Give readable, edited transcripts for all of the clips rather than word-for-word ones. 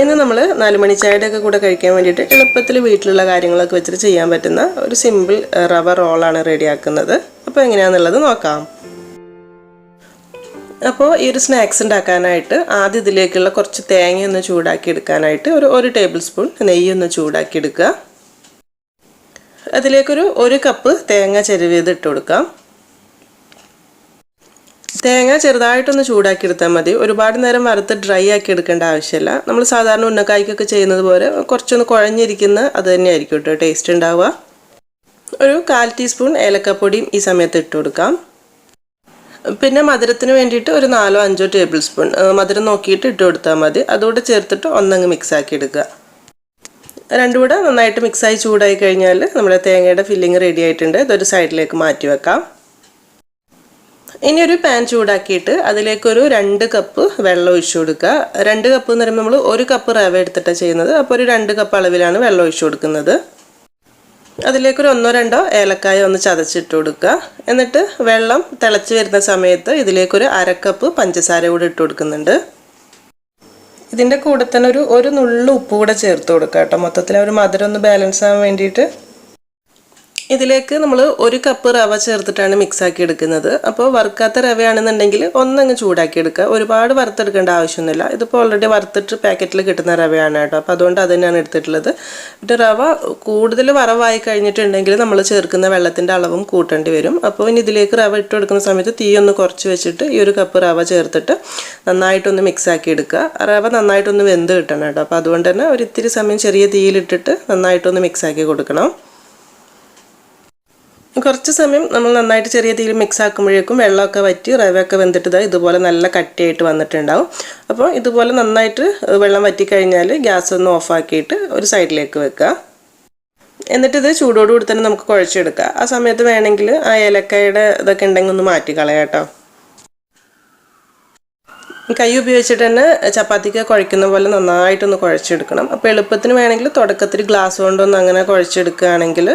ഇന്ന് നമ്മൾ 4 മണി ചായയുടെ ഒക്കെ കൂടെ കഴിക്കാൻ വേണ്ടിയിട്ട് എളുപ്പത്തിൽ വീട്ടിലുള്ള കാര്യങ്ങളൊക്കെ വെച്ചിട്ട് ചെയ്യാൻ പറ്റുന്ന ഒരു സിമ്പിൾ റവ റോളാണ് റെഡിയാക്കുന്നത്. അപ്പോൾ എങ്ങനെയാണെന്നുള്ളത് നോക്കാം. അപ്പോൾ ഈ ഒരു സ്നാക്സ് ഉണ്ടാക്കാനായിട്ട് ആദ്യം ഇതിലേക്കുള്ള കുറച്ച് തേങ്ങ ഒന്ന് ചൂടാക്കി എടുക്കാനായിട്ട് ഒരു ടേബിൾ സ്പൂൺ നെയ്യ് ഒന്ന് ചൂടാക്കി എടുക്കുക. അതിലേക്കൊരു 1 കപ്പ് തേങ്ങ ചിരവിയത് ഇട്ട് കൊടുക്കാം. തേങ്ങ ചെറുതായിട്ടൊന്ന് ചൂടാക്കി എടുത്താൽ മതി. ഒരുപാട് നേരം വറുത്ത് ഡ്രൈ ആക്കി എടുക്കേണ്ട ആവശ്യമില്ല. നമ്മൾ സാധാരണ ഉന്നക്കായ്ക്കൊക്കെ ചെയ്യുന്നത് പോലെ കുറച്ചൊന്ന് കുഴഞ്ഞിരിക്കുന്ന അത് തന്നെയായിരിക്കും കേട്ടോ ടേസ്റ്റ് ഉണ്ടാവുക. ഒരു 1/4 ടീസ്പൂൺ ഏലക്കപ്പൊടിയും ഈ സമയത്ത് ഇട്ട് കൊടുക്കാം. പിന്നെ മധുരത്തിന് വേണ്ടിയിട്ട് ഒരു 4-5 ടേബിൾ സ്പൂൺ മധുരം നോക്കിയിട്ട് ഇട്ട് കൊടുത്താൽ മതി. അതുകൂടെ ചേർത്തിട്ട് ഒന്നങ്ങ് മിക്സ് ആക്കി എടുക്കുക. രണ്ടും കൂടെ നന്നായിട്ട് മിക്സായി ചൂടായി കഴിഞ്ഞാൽ നമ്മുടെ തേങ്ങയുടെ ഫില്ലിങ് റെഡി ആയിട്ടുണ്ട്. ഇതൊരു സൈഡിലേക്ക് മാറ്റി വെക്കാം. ഇനി ഒരു പാൻ ചൂടാക്കിയിട്ട് അതിലേക്കൊരു 2 കപ്പ് വെള്ളം ഒഴിച്ചു കൊടുക്കുക. 2 കപ്പ് എന്ന് പറയുമ്പോൾ നമ്മൾ 1 കപ്പ് റവ എടുത്തിട്ടാണ് ചെയ്യുന്നത്. അപ്പോൾ ഒരു 2 കപ്പ് അളവിലാണ് വെള്ളം ഒഴിച്ചു കൊടുക്കുന്നത്. അതിലേക്കൊരു 1-2 ഏലക്കായ ഒന്ന് ചതച്ചിട്ട് കൊടുക്കുക. എന്നിട്ട് വെള്ളം തിളച്ച് വരുന്ന സമയത്ത് ഇതിലേക്കൊരു 1/2 കപ്പ് പഞ്ചസാര കൂടെ ഇട്ട് കൊടുക്കുന്നുണ്ട്. ഇതിൻ്റെ കൂടെ തന്നെ ഒരു നുള്ളു ഉപ്പ് കൂടെ ചേർത്ത് കൊടുക്കുക കേട്ടോ. മൊത്തത്തിൽ ഒരു മധുരം ഒന്ന് ബാലൻസ് ആവാൻ വേണ്ടിയിട്ട്. ഇതിലേക്ക് നമ്മൾ 1 കപ്പ് റവ ചേർത്തിട്ടാണ് മിക്സാക്കി എടുക്കുന്നത്. അപ്പോൾ വറുക്കാത്ത റവയാണെന്നുണ്ടെങ്കിൽ ഒന്നങ്ങ് ചൂടാക്കി എടുക്കുക. ഒരുപാട് വറുത്തെടുക്കേണ്ട ആവശ്യമൊന്നുമില്ല. ഇതിപ്പോൾ ഓൾറെഡി വറുത്തിട്ട് പാക്കറ്റിൽ കിട്ടുന്ന റവയാണ് കേട്ടോ. അപ്പോൾ അതുകൊണ്ട് അത് തന്നെയാണ് എടുത്തിട്ടുള്ളത്. എന്നിട്ട് റവ കൂടുതൽ വറവായി കഴിഞ്ഞിട്ടുണ്ടെങ്കിൽ നമ്മൾ ചേർക്കുന്ന വെള്ളത്തിൻ്റെ അളവും കൂട്ടേണ്ടി വരും. അപ്പോൾ ഇനി ഇതിലേക്ക് റവ ഇട്ട് കൊടുക്കുന്ന സമയത്ത് തീ ഒന്ന് കുറച്ച് വെച്ചിട്ട് ഈ 1 കപ്പ് റവ ചേർത്തിട്ട് നന്നായിട്ടൊന്ന് മിക്സാക്കി എടുക്കുക. റവ നന്നായിട്ടൊന്ന് വെന്ത് കിട്ടണം കേട്ടോ. അപ്പോൾ അതുകൊണ്ട് തന്നെ ഒരു ഇത്തിരി സമയം ചെറിയ തീയിലിട്ടിട്ട് നന്നായിട്ടൊന്ന് മിക്സാക്കി കൊടുക്കണം. കുറച്ച് സമയം നമ്മൾ നന്നായിട്ട് ചെറിയ തീയിൽ മിക്സ് ആക്കുമ്പോഴേക്കും വെള്ളമൊക്കെ വറ്റി റവയൊക്കെ വെന്തിട്ട് ഇതുപോലെ നല്ല കട്ടിയായിട്ട് വന്നിട്ടുണ്ടാവും. അപ്പോൾ ഇതുപോലെ നന്നായിട്ട് വെള്ളം വറ്റിക്കഴിഞ്ഞാൽ ഗ്യാസ് ഒന്ന് ഓഫാക്കിയിട്ട് ഒരു സൈഡിലേക്ക് വെക്കുക. എന്നിട്ടിത് ചൂടോടുകൂടി തന്നെ നമുക്ക് കുഴച്ചെടുക്കാം. ആ സമയത്ത് വേണമെങ്കിൽ ആ ഏലക്കായുടെ ഇതൊക്കെ ഉണ്ടെങ്കിൽ ഒന്ന് മാറ്റി കളയാം കേട്ടോ. കൈ ഉപയോഗിച്ചിട്ട് തന്നെ ചപ്പാത്തിക്ക് കുഴയ്ക്കുന്ന പോലെ നന്നായിട്ടൊന്ന് കുഴച്ചെടുക്കണം. അപ്പോൾ എളുപ്പത്തിന് വേണമെങ്കിൽ തുടക്കത്തിൽ ഗ്ലാസ് കൊണ്ടൊന്ന് അങ്ങനെ കുഴച്ചെടുക്കുകയാണെങ്കിൽ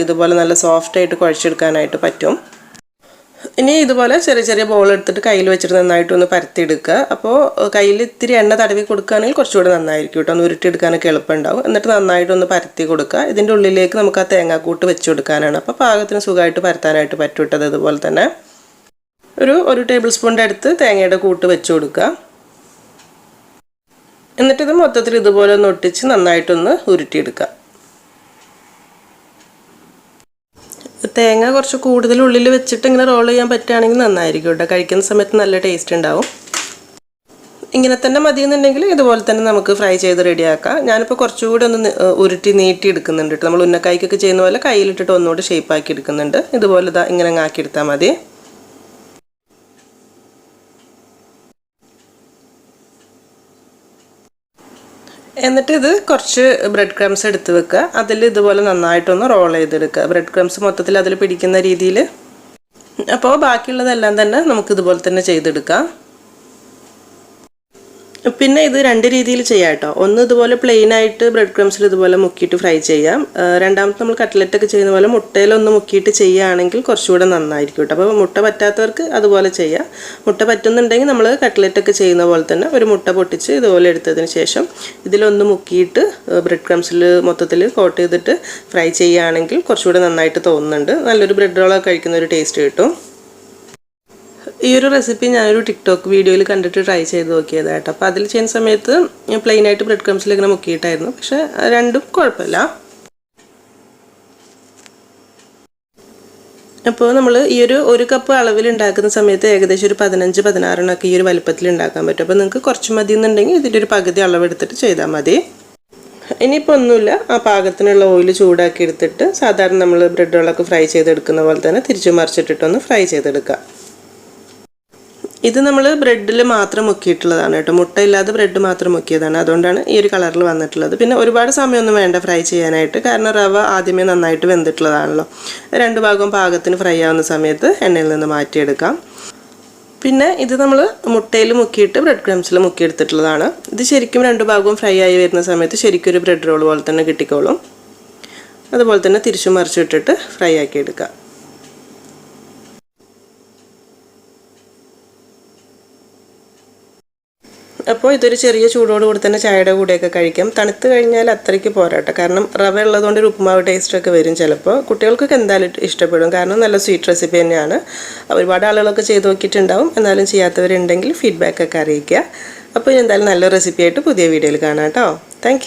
ഇതുപോലെ നല്ല സോഫ്റ്റായിട്ട് കുഴച്ചെടുക്കാനായിട്ട് പറ്റും. ഇനി ഇതുപോലെ ചെറിയ ചെറിയ ബോൾ എടുത്തിട്ട് കയ്യിൽ വെച്ചിട്ട് നന്നായിട്ടൊന്ന് പരത്തിയെടുക്കുക. അപ്പോൾ കയ്യിൽ ഇത്തിരി എണ്ണ തടവി കൊടുക്കുകയാണെങ്കിൽ കുറച്ചുകൂടി നന്നായിരിക്കും കേട്ടോ. ഒന്ന് ഉരുട്ടിയെടുക്കാനൊക്കെ എളുപ്പമുണ്ടാവും. എന്നിട്ട് നന്നായിട്ടൊന്ന് പരത്തി കൊടുക്കുക. ഇതിൻ്റെ ഉള്ളിലേക്ക് നമുക്ക് ആ തേങ്ങാക്കൂട്ട് വെച്ച് കൊടുക്കാനാണ്. അപ്പോൾ പാകത്തിന് സുഖമായിട്ട് പരത്താനായിട്ട് പറ്റും കേട്ടത്. ഇതുപോലെ തന്നെ ഒരു ടേബിൾ സ്പൂണിൻ്റെ അടുത്ത് തേങ്ങയുടെ കൂട്ട് വെച്ച് കൊടുക്കുക. എന്നിട്ടിത് മൊത്തത്തിൽ ഇതുപോലെ ഒന്ന് ഒട്ടിച്ച് നന്നായിട്ടൊന്ന് ഉരുട്ടിയെടുക്കുക. തേങ്ങ കുറച്ച് കൂടുതൽ ഉള്ളിൽ വെച്ചിട്ട് ഇങ്ങനെ റോൾ ചെയ്യാൻ പറ്റുകയാണെങ്കിൽ നന്നായിരിക്കും കേട്ടോ. കഴിക്കുന്ന സമയത്ത് നല്ല ടേസ്റ്റ് ഉണ്ടാവും. ഇങ്ങനെ തന്നെ മതിയെന്നുണ്ടെങ്കിൽ ഇതുപോലെ തന്നെ നമുക്ക് ഫ്രൈ ചെയ്ത് റെഡിയാക്കാം. ഞാനിപ്പോൾ കുറച്ചുകൂടി ഒന്ന് ഉരുട്ടി നീട്ടി എടുക്കുന്നുണ്ട് കേട്ടോ. നമ്മൾ ഉന്നക്കായ്ക്കൊക്കെ ചെയ്യുന്ന പോലെ കയ്യിലിട്ടിട്ട് ഒന്നുകൂടി ഷേപ്പാക്കി എടുക്കുന്നുണ്ട്. ഇതുപോലെ ഇങ്ങനെ ആക്കിയെടുത്താൽ മതി. എന്നിട്ട് ഇത് കുറച്ച് ബ്രെഡ് ക്രംസ് എടുത്ത് വെക്കുക. അതിൽ ഇതുപോലെ നന്നായിട്ടൊന്ന് റോൾ ചെയ്തെടുക്കുക. ബ്രെഡ് ക്രംസ് മൊത്തത്തിൽ അതിൽ പിടിക്കുന്ന രീതിയിൽ. അപ്പോൾ ബാക്കിയുള്ളതെല്ലാം തന്നെ നമുക്കിതുപോലെ തന്നെ ചെയ്തെടുക്കാം. പിന്നെ ഇത് 2 രീതിയിൽ ചെയ്യാം കേട്ടോ. ഒന്ന് ഇതുപോലെ പ്ലെയിൻ ആയിട്ട് ബ്രെഡ് ക്രംസിൽ ഇതുപോലെ മുക്കിയിട്ട് ഫ്രൈ ചെയ്യാം. രണ്ടാമത്തെ നമ്മൾ കട്ട്ലറ്റൊക്കെ ചെയ്യുന്ന പോലെ മുട്ടയിലൊന്ന് മുക്കിയിട്ട് ചെയ്യുകയാണെങ്കിൽ കുറച്ചുകൂടെ നന്നായിരിക്കും കേട്ടോ. അപ്പോൾ മുട്ട പറ്റാത്തവർക്ക് അതുപോലെ ചെയ്യാം. മുട്ട പറ്റുന്നുണ്ടെങ്കിൽ നമ്മൾ കട്ട്ലറ്റൊക്കെ ചെയ്യുന്ന പോലെ തന്നെ ഒരു മുട്ട പൊട്ടിച്ച് ഇതുപോലെ എടുത്തതിന് ശേഷം ഇതിലൊന്ന് മുക്കിയിട്ട് ബ്രെഡ് ക്രംസിൽ മൊത്തത്തിൽ കോട്ട് ചെയ്തിട്ട് ഫ്രൈ ചെയ്യുകയാണെങ്കിൽ കുറച്ചുകൂടെ നന്നായിട്ട് തോന്നുന്നുണ്ട്. നല്ലൊരു ബ്രെഡ് റോളൊക്കെ കഴിക്കുന്ന ഒരു ടേസ്റ്റ് കിട്ടും. ഈ ഒരു റെസിപ്പി ഞാനൊരു ടിക്ടോക്ക് വീഡിയോയിൽ കണ്ടിട്ട് ട്രൈ ചെയ്ത് നോക്കിയതാണ് കേട്ടോ. അപ്പോൾ അതിൽ ചെയ്യുന്ന സമയത്ത് പ്ലെയിനായിട്ട് ബ്രെഡ് ക്രംസിൽ ഇങ്ങനെ മുക്കിയിട്ടായിരുന്നു. പക്ഷേ രണ്ടും കുഴപ്പമില്ല. അപ്പോൾ നമ്മൾ ഈ 1 കപ്പ് അളവിൽ ഉണ്ടാക്കുന്ന സമയത്ത് ഏകദേശം ഒരു 15-16 ഈ ഒരു വലുപ്പത്തിൽ ഉണ്ടാക്കാൻ പറ്റും. അപ്പോൾ നിങ്ങൾക്ക് കുറച്ച് മതി എന്നുണ്ടെങ്കിൽ ഇതിൻ്റെ ഒരു പകുതി അളവെടുത്തിട്ട് ചെയ്താൽ മതി. ഇനിയിപ്പോൾ ഒന്നുമില്ല, ആ പാകത്തിനുള്ള ഓയിൽ ചൂടാക്കി എടുത്തിട്ട് സാധാരണ നമ്മൾ ബ്രെഡ് റോളൊക്കെ ഫ്രൈ ചെയ്തെടുക്കുന്ന പോലെ തന്നെ തിരിച്ചു മറിച്ചിട്ടിട്ടൊന്ന് ഫ്രൈ ചെയ്തെടുക്കുക. ഇത് നമ്മൾ ബ്രെഡിൽ മാത്രം മുക്കിയിട്ടുള്ളതാണ് കേട്ടോ. മുട്ടയില്ലാതെ ബ്രെഡ് മാത്രം മുക്കിയതാണ്. അതുകൊണ്ടാണ് ഈ ഒരു കളറിൽ വന്നിട്ടുള്ളത്. പിന്നെ ഒരുപാട് സമയമൊന്നും വേണ്ട ഫ്രൈ ചെയ്യാനായിട്ട്. കാരണം റവ ആദ്യമേ നന്നായിട്ട് വെന്തിട്ടുള്ളതാണല്ലോ. 2 ഭാഗവും പാകത്തിന് ഫ്രൈ ആവുന്ന സമയത്ത് എണ്ണയിൽ നിന്ന് മാറ്റിയെടുക്കാം. പിന്നെ ഇത് നമ്മൾ മുട്ടയിൽ മുക്കിയിട്ട് ബ്രെഡ് ക്രംസിൽ മുക്കിയെടുത്തിട്ടുള്ളതാണ്. ഇത് ശരിക്കും 2 ഭാഗവും ഫ്രൈ ആയി വരുന്ന സമയത്ത് ശരിക്കും ഒരു ബ്രെഡ് റോൾ പോലെ തന്നെ കിട്ടിക്കോളും. അതുപോലെ തന്നെ തിരിച്ചു മറിച്ചിട്ടിട്ട് ഫ്രൈ ആക്കി എടുക്കുക. അപ്പോൾ ഇതൊരു ചെറിയ ചൂടോടുകൂടി തന്നെ ചായയുടെ കൂടെയൊക്കെ കഴിക്കാം. തണുത്ത് കഴിഞ്ഞാൽ അത്രയ്ക്ക് പോരാട്ടോ, കാരണം റവ ഉള്ളതുകൊണ്ട് ഒരു ഉപ്പുമാവ് ടേസ്റ്റൊക്കെ വരും. ചിലപ്പോൾ കുട്ടികൾക്കൊക്കെ എന്തായാലും ഇഷ്ടപ്പെടും, കാരണം നല്ല സ്വീറ്റ് റെസിപ്പി തന്നെയാണ്. ഒരുപാട് ആളുകളൊക്കെ ചെയ്ത് നോക്കിയിട്ടുണ്ടാവും. എന്നാലും ചെയ്യാത്തവരുണ്ടെങ്കിൽ ഫീഡ്ബാക്കൊക്കെ അറിയിക്കുക. അപ്പോൾ എന്തായാലും നല്ല റെസിപ്പി ആയിട്ട് പുതിയ വീഡിയോയിൽ കാണാം കേട്ടോ. താങ്ക്